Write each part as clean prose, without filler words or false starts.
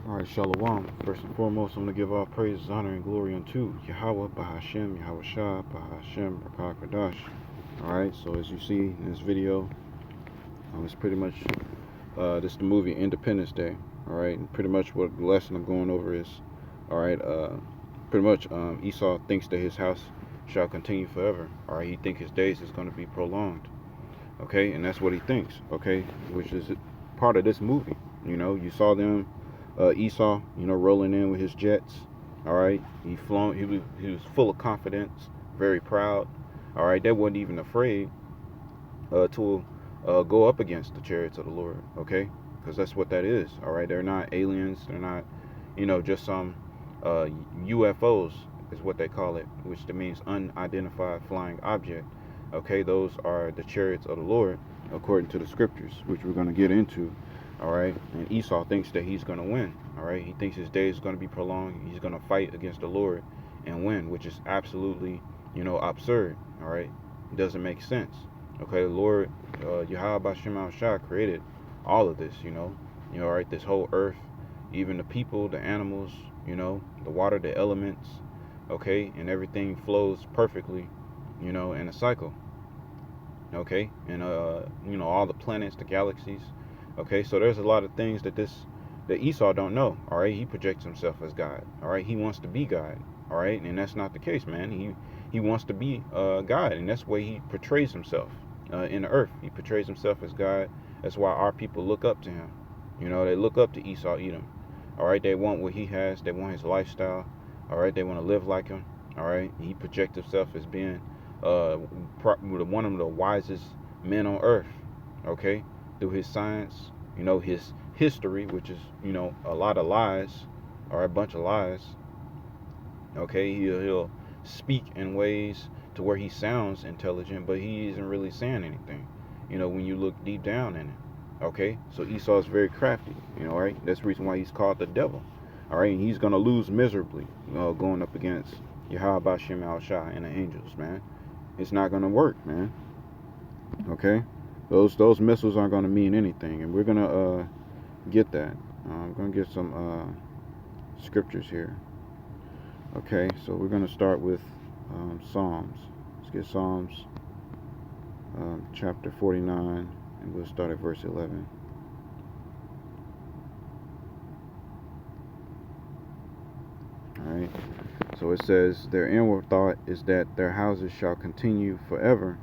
Alright, Shalom. First and foremost, I'm going to give all praise, honor, and glory unto Yahweh, Bahashem, Yahweh Shah, Bahashem, Rakah Kadash. Alright, so as you see in this video, it's pretty much, this is the movie Independence Day. Alright, and pretty much what the lesson I'm going over is, alright, pretty much Esau thinks that his house shall continue forever. Alright, he thinks his days is going to be prolonged. Okay, and that's what he thinks, okay, which is part of this movie. You know, you saw them, Esau, rolling in with his jets. All right, he was full of confidence, very proud. All right, they wasn't even afraid to go up against the chariots of the Lord. Okay, because that's what that is. All right, they're not aliens. They're not, just some UFOs is what they call it, which means unidentified flying object. Okay, those are the chariots of the Lord, according to the scriptures, which we're going to get into. All right, and Esau thinks that he's going to win. All right, he thinks his day is going to be prolonged. He's going to fight against the Lord and win, which is absolutely, absurd. All right, it doesn't make sense. Okay, the Lord, Yahweh Bashem Shah created all of this. All right, this whole earth, even the people, the animals, the water, the elements. Okay, and everything flows perfectly, in a cycle. Okay, and all the planets, the galaxies. Okay, so there's a lot of things that Esau don't know. All right, he projects himself as God. All right, he wants to be God. All right, and that's not the case, man. He wants to be God, and that's the way he portrays himself in the earth. He portrays himself as God. That's why our people look up to him. They look up to Esau Edom. All right, they want what he has. They want his lifestyle. All right, they want to live like him. All right, he projects himself as being one of the wisest men on earth. Okay, through his science, his history, which is, a lot of lies, or a bunch of lies. Okay, he'll speak in ways to where he sounds intelligent, but he isn't really saying anything, when you look deep down in it. Okay, so Esau is very crafty, right? That's the reason why he's called the devil. All right, and he's going to lose miserably, going up against Yahweh Bashem Al Shah and the angels, man. It's not going to work, man. Okay, those missiles aren't going to mean anything, and we're going to get that. I'm going to get some scriptures here. Okay, so we're going to start with Psalms. Let's get Psalms chapter 49, and we'll start at verse 11. Alright, so it says, their inward thought is that their houses shall continue forever,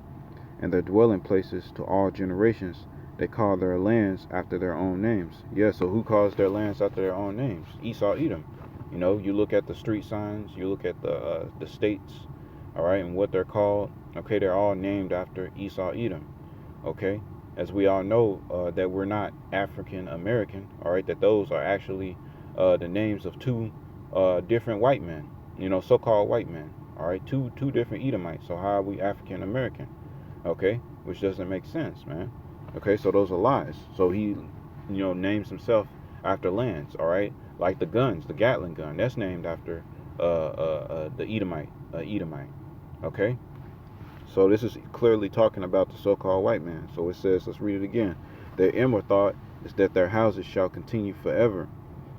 and their dwelling places to all generations. They call their lands after their own names. Yeah, so who calls their lands after their own names? Esau Edom. You look at the street signs, you look at the states, all right, and what they're called. Okay, they're all named after Esau Edom. Okay, as we all know, that we're not African American. All right, that those are actually the names of two different white men. So-called white men. All right, two different Edomites. So how are we African American? Okay, which doesn't make sense, man. Okay, so those are lies. So he, names himself after lands. All right, like the guns, the Gatling gun, that's named after the Edomite. Okay, so this is clearly talking about the so-called white man. So it says, let's read it again. Their inward thought is that their houses shall continue forever.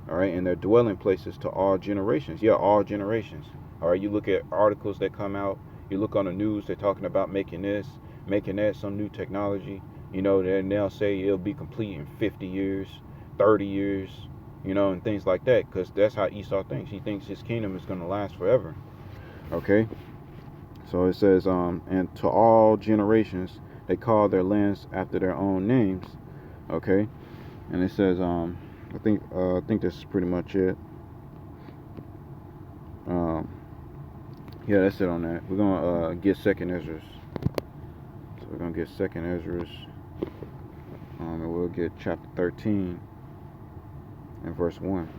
All right, and their dwelling places to all generations. Yeah, all generations. All right, you look at articles that come out. You look on the news, they're talking about making this, making that, some new technology. Then they'll say it'll be complete in 50 years, 30 years, and things like that, because that's how Esau thinks. He thinks his kingdom is going to last forever. Okay, so it says, and to all generations, they call their lands after their own names. Okay, and it says, I think this is pretty much it. Yeah, that's it on that. We're gonna get Second Ezra. So we're gonna get Second Ezra, and we'll get chapter 13 and verse 1.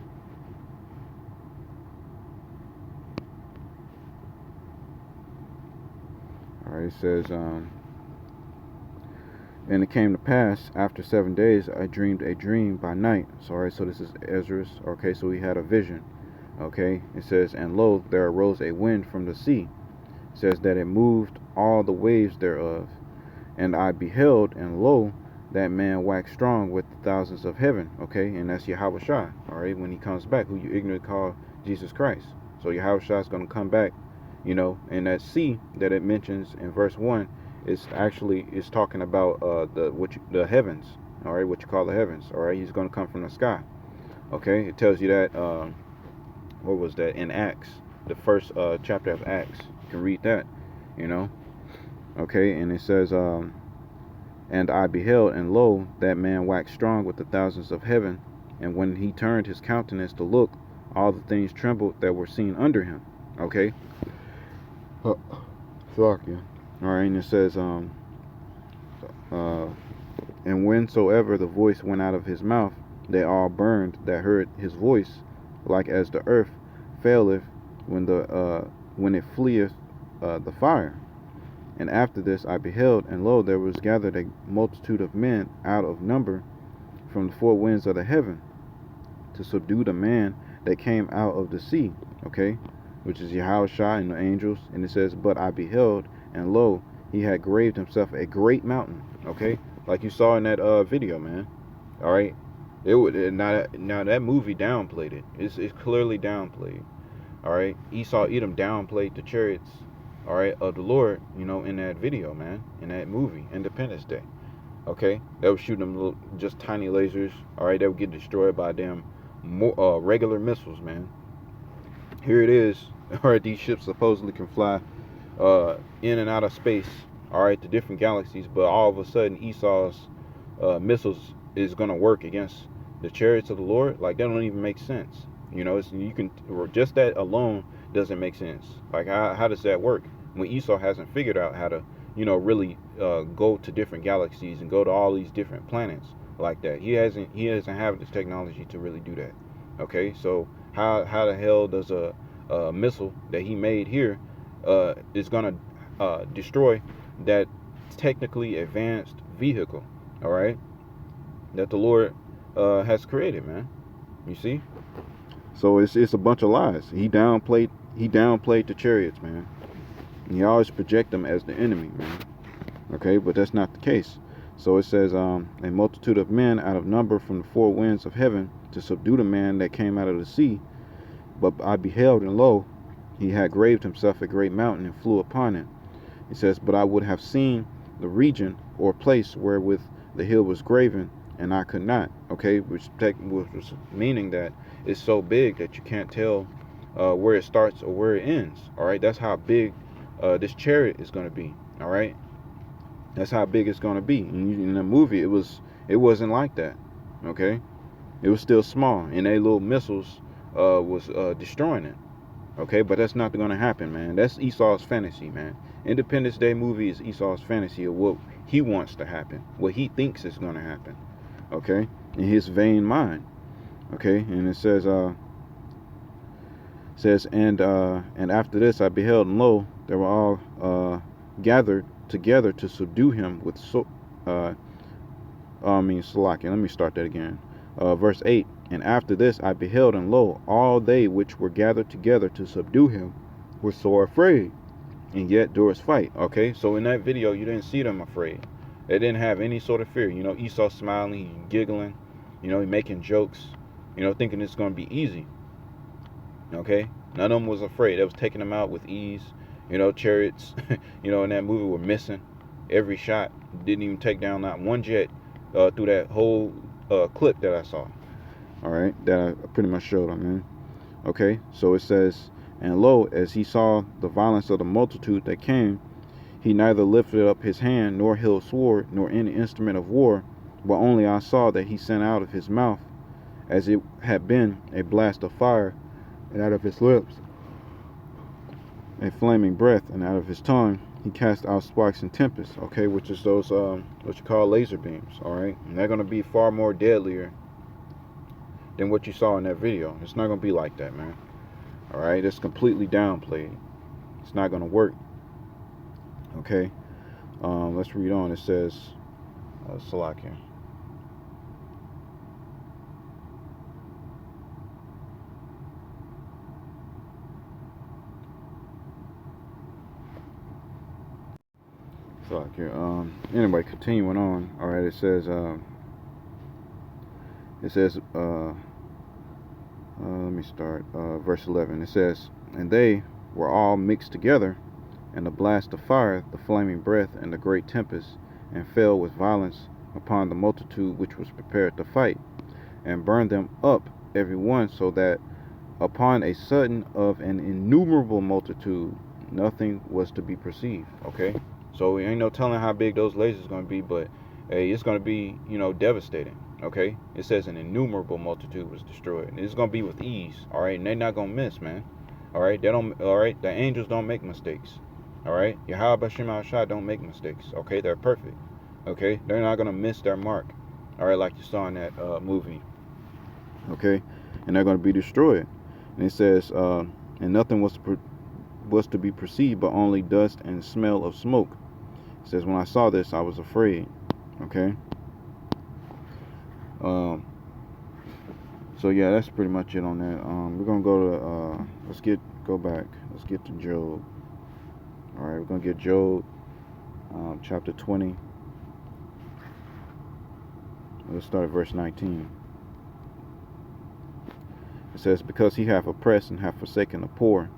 All right, it says, and it came to pass after 7 days, I dreamed a dream by night. So, all right, so this is Ezra. Okay, so he had a vision. Okay, it says, and lo, there arose a wind from the sea. It says that it moved all the waves thereof. And I beheld, and lo, that man wax strong with the thousands of heaven, okay? And that's Yahweh Shai, all right, when he comes back, who you ignorantly call Jesus Christ. So Yahweh Shai is going to come back, and that sea that it mentions in verse 1 is talking about the heavens, all right, what you call the heavens, all right? He's going to come from the sky, okay? It tells you that, what was that, in Acts, the first chapter of Acts. You can read that, okay? And it says, and I beheld, and lo, that man waxed strong with the thousands of heaven. And when he turned his countenance to look, all the things trembled that were seen under him. Okay? Fuck you. Alright, and it says, and whensoever the voice went out of his mouth, they all burned that heard his voice, like as the earth faileth when it fleeth the fire. And after this I beheld, and lo, there was gathered a multitude of men out of number from the four winds of the heaven to subdue the man that came out of the sea, okay, which is Yahweh Shai and the angels. And it says, but I beheld, and lo, he had graved himself a great mountain, okay, like you saw in that video, man. All right, it would now that movie downplayed it. It's clearly downplayed. All right, Esau Edom downplayed the chariots, all right, of the Lord, in that video, man, in that movie, Independence Day. Okay, they were shooting them little, just tiny lasers, all right, they would get destroyed by them regular missiles, man. Here it is, all right, these ships supposedly can fly in and out of space, all right, to different galaxies, but all of a sudden Esau's missiles is going to work against the chariots of the Lord. Like, that don't even make sense. Just that alone doesn't make sense. Like, how does that work when Esau hasn't figured out how to, really go to different galaxies and go to all these different planets like that? He doesn't have this technology to really do that. Okay, so how the hell does a missile that he made here is gonna destroy that technically advanced vehicle, all right, that the Lord has created, man? You see? So it's a bunch of lies. He downplayed the chariots, man. And he always project them as the enemy, man. Okay, but that's not the case. So it says, a multitude of men out of number from the four winds of heaven to subdue the man that came out of the sea. But I beheld, and lo, he had graved himself a great mountain and flew upon it. It says, but I would have seen the region or place wherewith the hill was graven, and I could not. Okay, which was meaning that it's so big that you can't tell where it starts or where it ends. All right, that's how big this chariot is going to be. All right, that's how big it's going to be. In the movie, it wasn't like that. Okay, it was still small, and they little missiles was destroying it. Okay, but that's not going to happen, man. That's Esau's fantasy, man. Independence Day movie is Esau's fantasy of what he wants to happen, what he thinks is going to happen. Okay, in his vain mind. Okay, and it says and after this I beheld, and lo, they were all gathered together to subdue him with Salaki. Let me start that again. Verse 8. And after this I beheld, and lo, all they which were gathered together to subdue him were sore afraid, and yet durst fight. Okay, so in that video you didn't see them afraid. They didn't have any sort of fear. Esau smiling, he giggling, he making jokes, thinking it's going to be easy. Okay, none of them was afraid. They was taking them out with ease. Chariots, in that movie were missing every shot. Didn't even take down not one jet through that whole clip that I saw. All right, that I pretty much showed them, man. Okay, so it says, and lo, as he saw the violence of the multitude that came, he neither lifted up his hand, nor held sword, nor any instrument of war, but only I saw that he sent out of his mouth, as it had been a blast of fire, and out of his lips a flaming breath, and out of his tongue he cast out sparks and tempests. Okay, which is those what you call laser beams. All right, and they're going to be far more deadlier than what you saw in that video. It's not going to be like that, man. All right, it's completely downplayed. It's not going to work. Okay, let's read on. It says, Salakia. Fuck here. Anyway, continuing on. All right. It says. Let me start. Verse 11. It says, "And they were all mixed together, and the blast of fire, the flaming breath, and the great tempest, and fell with violence upon the multitude which was prepared to fight, and burned them up every one, so that upon a sudden of an innumerable multitude nothing was to be perceived." Okay, so we ain't no telling how big those lasers going to be, but hey, it's going to be, devastating. Okay, it says an innumerable multitude was destroyed, and it's going to be with ease. All right, and they're not going to miss, man. All right, they don't. All right, the angels don't make mistakes. All right, Yahweh Bashim Al-Shah don't make mistakes. Okay, they're perfect. Okay, they're not going to miss their mark. All right, like you saw in that movie. Okay, and they're going to be destroyed. And it says, and nothing was to be perceived, but only dust and smell of smoke. It says, when I saw this, I was afraid. Okay. So yeah, that's pretty much it on that. We're gonna go to let's get to Job. All right, we're gonna get Job, chapter 20. Let's start at verse 19. It says, because he hath oppressed and hath forsaken the poor,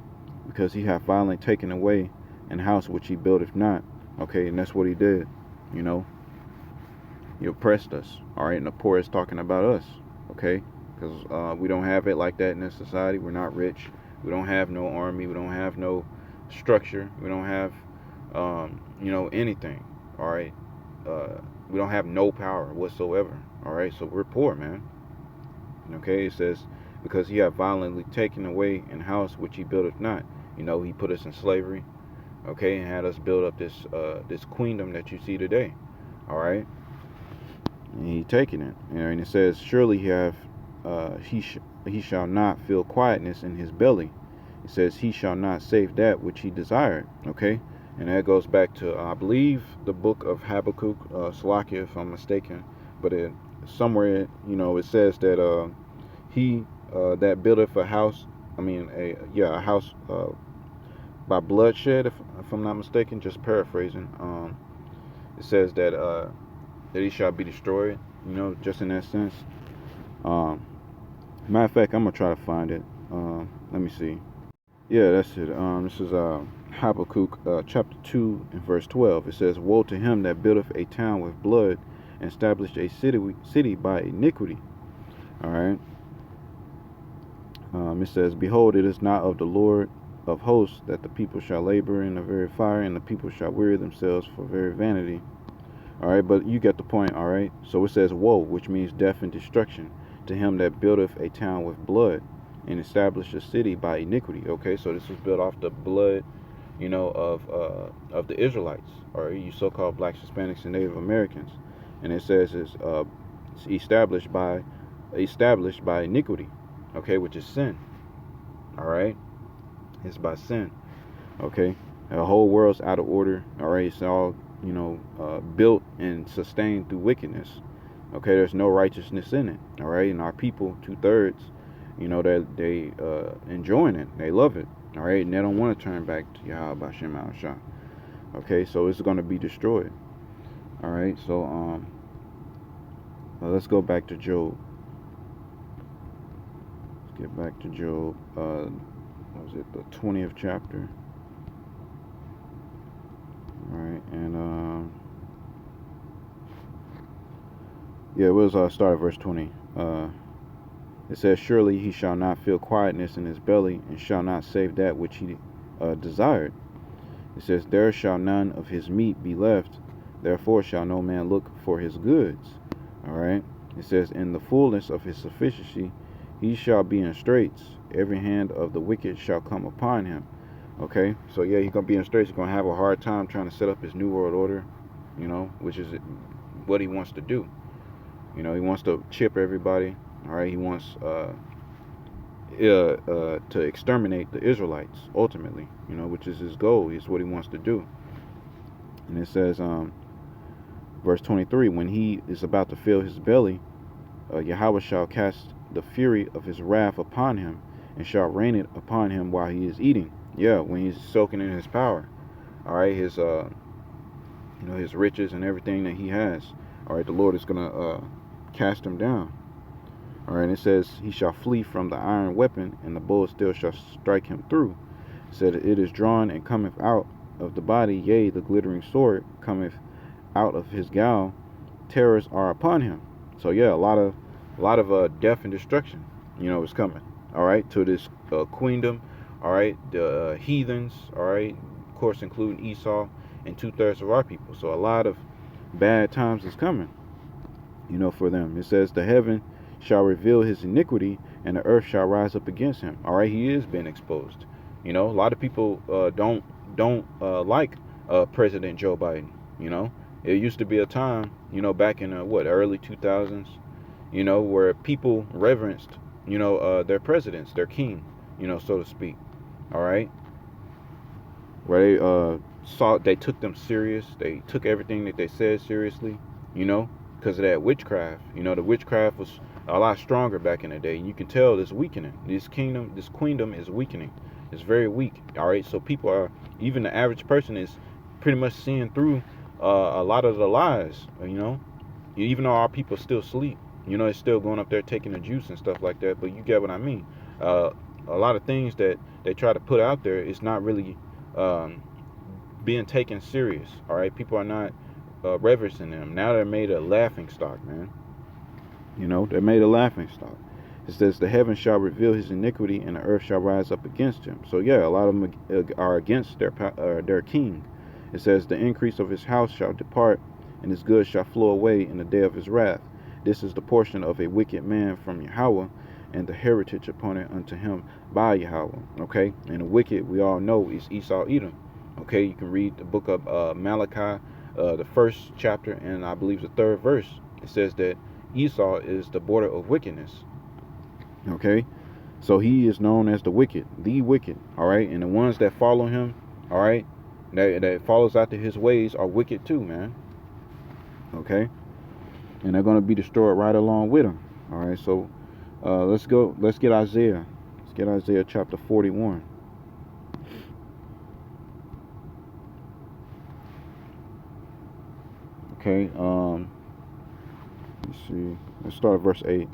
because he hath violently taken away an house which he buildeth not. Okay, and that's what he did. He oppressed us. All right, and the poor is talking about us. Okay, because we don't have it like that in this society. We're not rich. We don't have no army. We don't have no structure. We don't have anything. All right, we don't have no power whatsoever. All right, so we're poor, man. Okay, it says, because he hath violently taken away an house which he buildeth not. He put us in slavery, okay, and had us build up this queendom that you see today. All right, and he taken it, and it says, surely he shall not feel quietness in his belly. It says, he shall not save that which he desired. Okay, and that goes back to, I believe, the book of Habakkuk, Salakia, if I'm mistaken, but somewhere, it says that he that buildeth a house, a house by bloodshed, if I'm not mistaken, just paraphrasing. It says that he shall be destroyed. Just in that sense. Matter of fact, I'm gonna try to find it. Let me see. Yeah, that's it. This is Habakkuk chapter 2 and verse 12. It says, woe to him that buildeth a town with blood, and established a city by iniquity. All right. It says, behold, it is not of the Lord of hosts that the people shall labor in the very fire, and the people shall weary themselves for very vanity. All right, but you get the point. All right, so it says woe, which means death and destruction, to him that buildeth a town with blood, and established a city by iniquity. Okay, so this was built off the blood, of the Israelites, or you so-called blacks, Hispanics, and Native Americans. And it says it's established by iniquity. Okay, which is sin. All right, it's by sin. Okay, the whole world's out of order. All right, it's all built and sustained through wickedness. Okay, there's no righteousness in it. All right, and our people, 2/3, they enjoying it. They love it. All right, and they don't want to turn back to Yahweh Bashim Al-Shah. Okay, so it's going to be destroyed. All right, so let's go back to Job. Let's get back to Job. What was it, the 20th chapter? All right, and yeah, we'll start at verse 20. It says, surely he shall not feel quietness in his belly, and shall not save that which he desired. It says, there shall none of his meat be left, therefore shall no man look for his goods. All right. It says, in the fullness of his sufficiency he shall be in straits, every hand of the wicked shall come upon him. Okay, so yeah, he's gonna be in straits. He's gonna have a hard time trying to set up his new world order, which is what he wants to do. He wants to chip everybody. All right, he wants to exterminate the Israelites ultimately. Which is his goal. Is what he wants to do. And it says, verse 23, when he is about to fill his belly, Yahweh shall cast the fury of his wrath upon him, and shall rain it upon him while he is eating. Yeah, when he's soaking in his power. All right, his you know, his riches and everything that he has. All right, the Lord is going to cast him down. All right, and it says, he shall flee from the iron weapon, and the bow still shall strike him through. It said, it is drawn and cometh out of the body, yea, the glittering sword cometh out of his gown. Terrors are upon him. So yeah, a lot of death and destruction, you know, is coming. All right, to this queendom. All right, the heathens. All right, of course, including Esau and 2/3 of our people. So a lot of bad times is coming, you know, for them. It says, the heaven shall reveal his iniquity, and the earth shall rise up against him. All right, he is being exposed. You know, a lot of people don't like President Joe Biden. You know, it used to be a time, you know, back in early 2000s, you know, where people reverenced, you know, their presidents, their king, you know, so to speak. All right, where they took them serious. They took everything that they said seriously, you know, because of that witchcraft. You know, the witchcraft was a lot stronger back in the day. You can tell it's weakening. This queendom is weakening. It's very weak. All right, so people are, even the average person is pretty much seeing through a lot of the lies. You know, even though our people still sleep, you know, it's still going up there taking the juice and stuff like that. But you get what I mean. A lot of things that they try to put out there is not really being taken serious. All right, people are not reverencing them. Now they're made a laughing stock, man. You know, they're made a laughing stock. It says, the heavens shall reveal his iniquity, and the earth shall rise up against him. So yeah, a lot of them are against their king. It says, the increase of his house shall depart, and his goods shall flow away in the day of his wrath. This is the portion of a wicked man from Yahweh, and the heritage appointed unto him by Yahweh. Okay, and the wicked, we all know, is Esau Edom. Okay, you can read the book of Malachi, the first chapter, and I believe the third verse. It says that Esau is the border of wickedness. Okay, so he is known as the wicked. All right, and the ones that follow him, all right, that follows after his ways are wicked too, man. Okay, and they're going to be destroyed right along with him. All right, so let's get Isaiah. Let's get Isaiah chapter 41. Okay, let's see. Let's start at verse 8.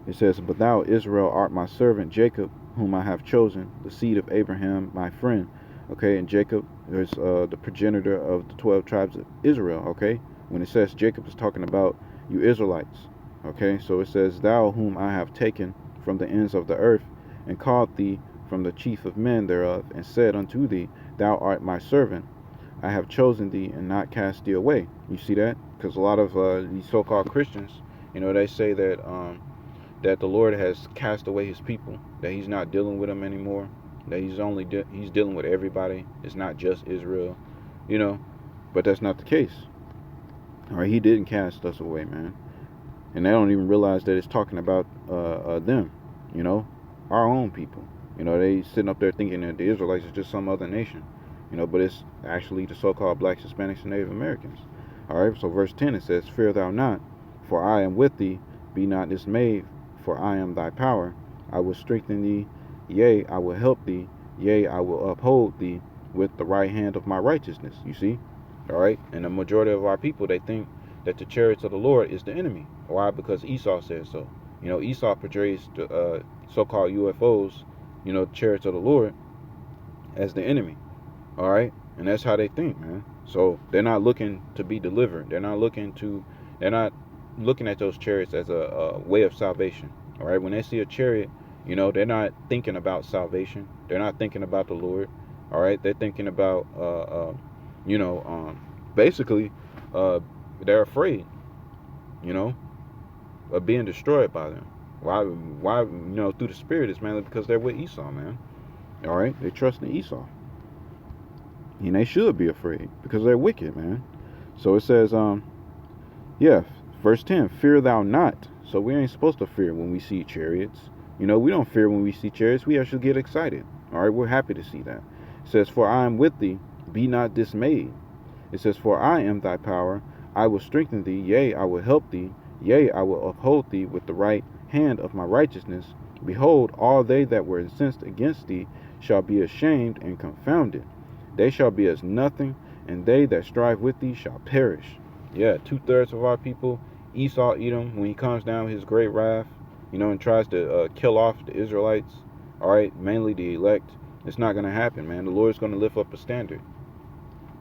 It says, but thou, Israel, art my servant Jacob, whom I have chosen, the seed of Abraham, my friend. Okay, and Jacob is the progenitor of the 12 tribes of Israel. Okay, when it says Jacob, is talking about you Israelites. Okay, so it says, thou whom I have taken from the ends of the earth, and called thee from the chief of men thereof, and said unto thee, thou art my servant. I have chosen thee and not cast thee away. You see that? Because a lot of these so-called Christians, you know, they say that that the Lord has cast away his people, that he's not dealing with them anymore, that he's dealing with everybody. It's not just Israel, you know, but that's not the case. All right, he didn't cast us away, man. And they don't even realize that it's talking about them, you know, our own people. You know, they sitting up there thinking that the Israelites is just some other nation, you know, but it's actually the so-called blacks, Hispanics, and Native Americans. All right, so verse 10, it says, fear thou not, for I am with thee. Be not dismayed, for I am thy power. I will strengthen thee, yea, I will help thee, yea, I will uphold thee with the right hand of my righteousness. You see? All right, and the majority of our people, they think that the chariots of the Lord is the enemy. Why? Because Esau says so. You know, Esau portrays the so-called UFOs, you know, chariots of the Lord, as the enemy. All right, and that's how they think, man. So they're not looking to be delivered. They're not looking at those chariots as a way of salvation. All right, when they see a chariot, you know, they're not thinking about salvation. They're not thinking about the Lord. All right, they're thinking about basically they're afraid, you know, of being destroyed by them. Why you know, through the spirit, is mainly because they're with Esau, man. All right, they trust in Esau, and they should be afraid because they're wicked, man. So it says verse 10, fear thou not. So we ain't supposed to fear when we see chariots. You know, we don't fear when we see chariots. We actually get excited. All right, we're happy to see that. It says, for I am with thee, be not dismayed. It says, for I am thy power. I will strengthen thee, yea, I will help thee, yea, I will uphold thee with the right hand of my righteousness. Behold, all they that were incensed against thee shall be ashamed and confounded. They shall be as nothing, and they that strive with thee shall perish. Yeah, 2/3 of our people, Esau Edom, when he comes down with his great wrath, and tries to kill off the Israelites, all right, mainly the elect, it's not going to happen, man. The Lord's going to lift up a standard,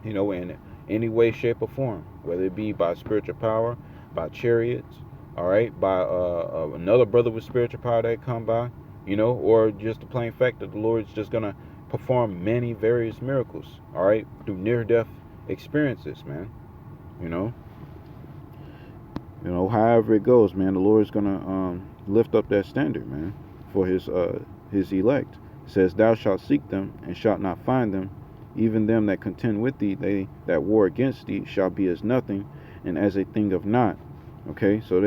in any way, shape, or form, whether it be by spiritual power, by chariots, all right, by another brother with spiritual power that come by, or just the plain fact that the Lord's just going to perform many various miracles, all right, through near-death experiences, man. However it goes, man, the Lord is gonna lift up that standard, man, for his elect. It says, "Thou shalt seek them and shalt not find them. Even them that contend with thee, they that war against thee, shall be as nothing, and as a thing of naught." Okay, so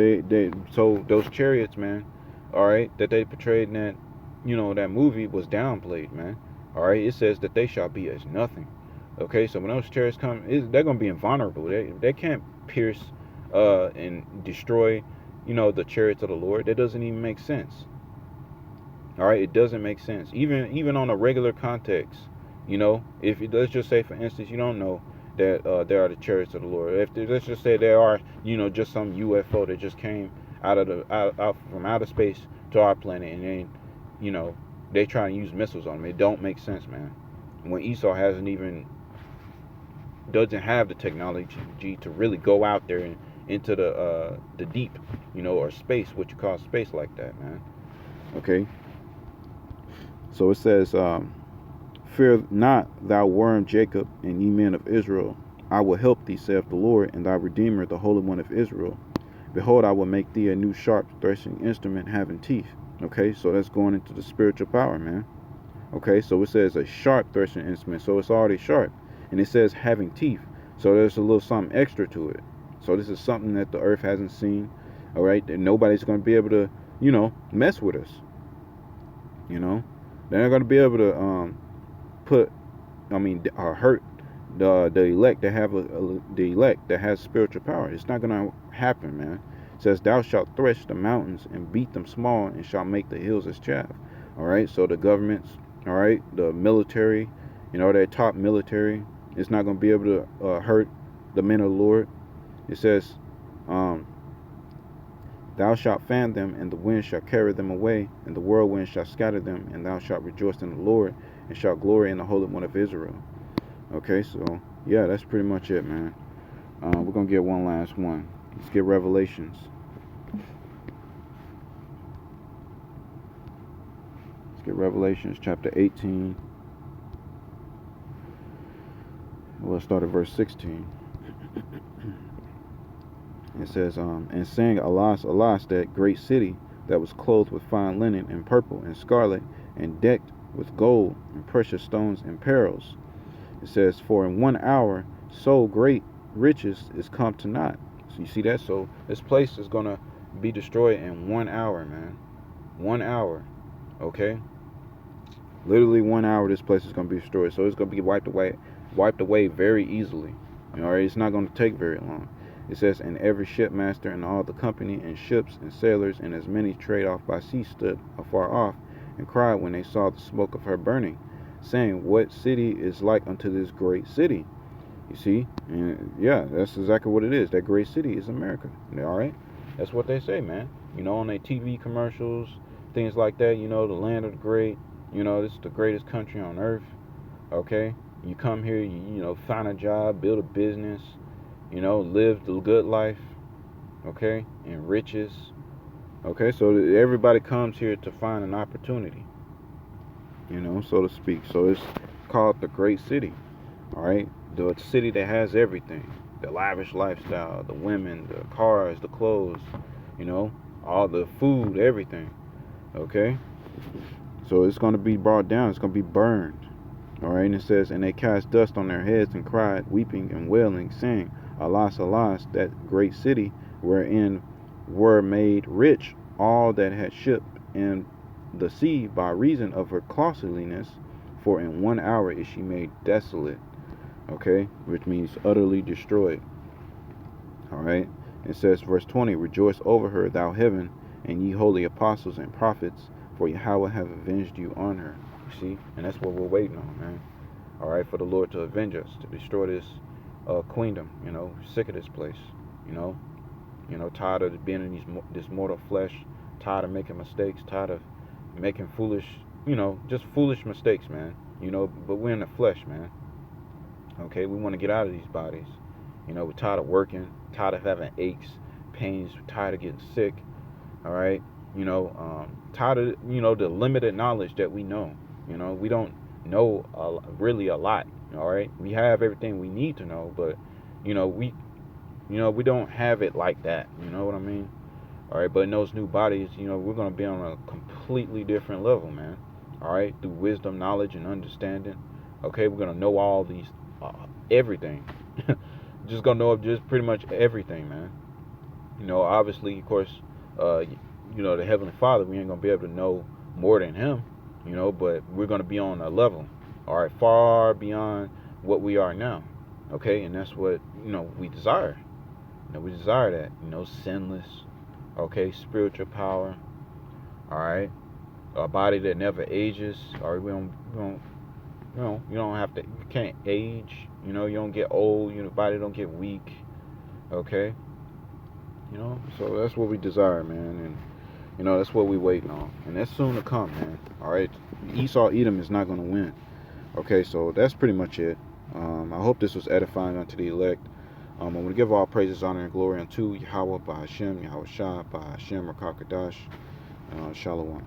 so those chariots, man, all right, that they portrayed in that movie was downplayed, man. All right, it says that they shall be as nothing. Okay, so when those chariots come, they're gonna be invulnerable. They can't pierce and destroy, the chariots of the Lord. That doesn't even make sense. All right, it doesn't make sense. Even on a regular context, if let's just say, for instance, you don't know that there are the chariots of the Lord. Let's just say there are, just some UFO that just came out from outer space to our planet, and then, they try and use missiles on them. It don't make sense, man. When Esau doesn't have the technology to really go out there and into the deep, or space, what you call space, like that, man. Okay. So it says, "Fear not, thou worm Jacob, and ye men of Israel. I will help thee, saith the Lord, and thy Redeemer, the Holy One of Israel. Behold, I will make thee a new sharp threshing instrument having teeth." Okay, so that's going into the spiritual power, man. Okay, so it says a sharp threshing instrument, so it's already sharp. And it says having teeth, so there's a little something extra to it. So this is something that the earth hasn't seen, all right? And nobody's going to be able to, mess with us. They're not going to be able to hurt the elect that have the elect that has spiritual power. It's not going to happen, man. It says, "Thou shalt thresh the mountains and beat them small, and shalt make the hills as chaff." All right, so the governments, all right, the military, their top military, it's not going to be able to hurt the men of the Lord. It says, "Thou shalt fan them, and the wind shall carry them away, and the whirlwind shall scatter them, and thou shalt rejoice in the Lord, and shalt glory in the Holy One of Israel." Okay, so yeah, that's pretty much it, man. We're gonna get one last one. Let's get Revelations. Let's get Revelations chapter 18. We'll start at verse 16. It says, "And saying, Alas, alas, that great city that was clothed with fine linen and purple and scarlet, and decked with gold and precious stones and pearls." It says, "For in 1 hour so great riches is come to naught." So you see that? So this place is going to be destroyed in 1 hour, man. 1 hour. Okay? Literally 1 hour this place is going to be destroyed. So it's going to be wiped away very easily. Alright, it's not going to take very long. It says, "And every shipmaster and all the company and ships and sailors and as many trade off by sea stood afar off and cried when they saw the smoke of her burning, saying, What city is like unto this great city?" You see? And yeah, that's exactly what it is. That great city is America. Alright? That's what they say, man. On their TV commercials, things like that, the land of the great, this is the greatest country on earth. Okay? You come here, you find a job, build a business, live the good life, okay, and riches. Okay, so everybody comes here to find an opportunity, so to speak. So it's called the great city, all right? The city that has everything, the lavish lifestyle, the women, the cars, the clothes, all the food, everything, okay? So it's going to be brought down. It's going to be burned. All right, and it says, "And they cast dust on their heads and cried, weeping and wailing, saying, Alas, alas, that great city, wherein were made rich all that had shipped in the sea by reason of her costliness, for in 1 hour is she made desolate." Okay, which means utterly destroyed. All right, it says, verse 20, "Rejoice over her, thou heaven, and ye holy apostles and prophets, for Yahweh have avenged you on her." You see, and that's what we're waiting on, man. All right, for the Lord to avenge us, to destroy this queendom. Sick of this place. You know, tired of being in this mortal flesh, tired of making mistakes, tired of making foolish, just foolish mistakes, man. But we're in the flesh, man. Okay, we want to get out of these bodies. We're tired of working, tired of having aches, pains, we're tired of getting sick. All right, tired of the limited knowledge that we know. We don't know really a lot. All right, we have everything we need to know, but we don't have it like that. You know what I mean? All right, but in those new bodies, we're gonna be on a completely different level, man. All right, through wisdom, knowledge, and understanding. Okay, we're gonna know all these, everything. Just gonna know just pretty much everything, man. Obviously, of course, the Heavenly Father, we ain't gonna be able to know more than Him. But we're gonna be on a level, all right, far beyond what we are now. Okay, and that's what we desire. We desire that, sinless, okay, spiritual power, all right, a body that never ages, all right, you don't have to, you can't age, you don't get old, your body don't get weak, okay, so that's what we desire, man, and, that's what we waiting on, and that's soon to come, man, all right, Esau Edom is not going to win, okay, so that's pretty much it. I hope this was edifying unto the elect. I'm going to give all praises, honor, and glory unto Yahweh, by Hashem, Yahweh Shah, by Hashem, Rakakadash, Shalom.